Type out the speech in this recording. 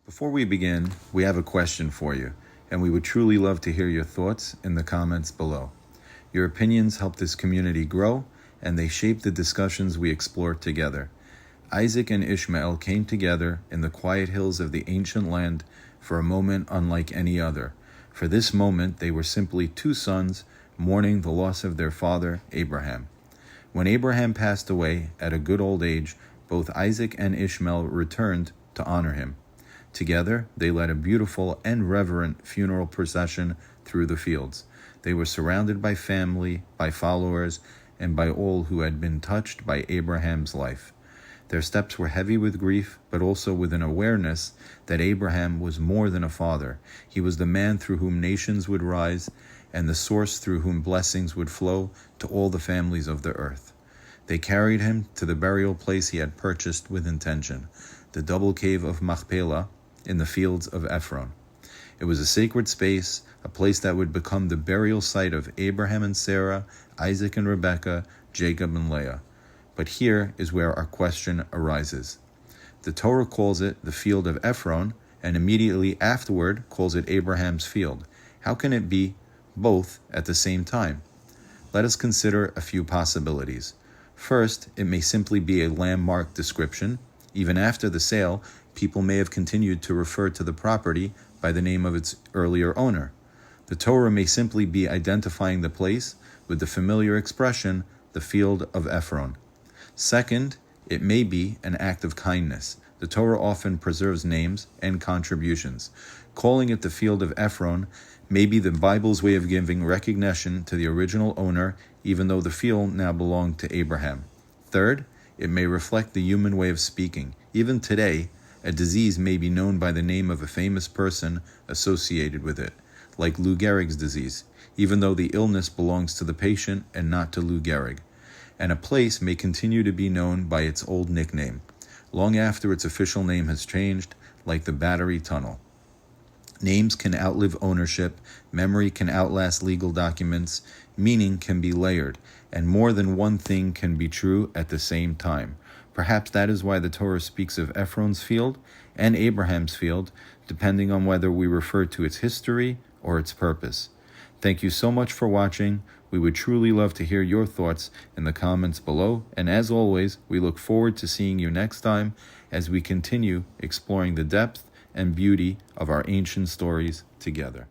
Before we begin, we have a question for you, and we would truly love to hear your thoughts in the comments below. Your opinions help this community grow, and they shape the discussions we explore together. Isaac and Ishmael came together in the quiet hills of the ancient land for a moment unlike any other. For this moment, they were simply two sons mourning the loss of their father, Abraham. When Abraham passed away at a good old age, both Isaac and Ishmael returned to honor him. Together, they led a beautiful and reverent funeral procession through the fields. They were surrounded by family, by followers, and by all who had been touched by Abraham's life. Their steps were heavy with grief, but also with an awareness that Abraham was more than a father. He was the man through whom nations would rise, and the source through whom blessings would flow to all the families of the earth. They carried him to the burial place he had purchased with intention, the double cave of Machpelah in the fields of Ephron. It was a sacred space, a place that would become the burial site of Abraham and Sarah, Isaac and Rebekah, Jacob and Leah. But here is where our question arises. The Torah calls it the field of Ephron, and immediately afterward calls it Abraham's field. How can it be both at the same time? Let us consider a few possibilities. First, it may simply be a landmark description. Even after the sale, people may have continued to refer to the property by the name of its earlier owner. The Torah may simply be identifying the place with the familiar expression, the field of Ephron. Second, it may be an act of kindness. The Torah often preserves names and contributions. Calling it the field of Ephron may be the Bible's way of giving recognition to the original owner, even though the field now belonged to Abraham. Third, it may reflect the human way of speaking. Even today, a disease may be known by the name of a famous person associated with it, like Lou Gehrig's disease, even though the illness belongs to the patient and not to Lou Gehrig. And a place may continue to be known by its old nickname, long after its official name has changed, like the Battery Tunnel. Names can outlive ownership, memory can outlast legal documents, meaning can be layered, and more than one thing can be true at the same time. Perhaps that is why the Torah speaks of Ephron's field and Abraham's field, depending on whether we refer to its history or its purpose. Thank you so much for watching. We would truly love to hear your thoughts in the comments below, and as always, we look forward to seeing you next time as we continue exploring the depth and beauty of our ancient stories together.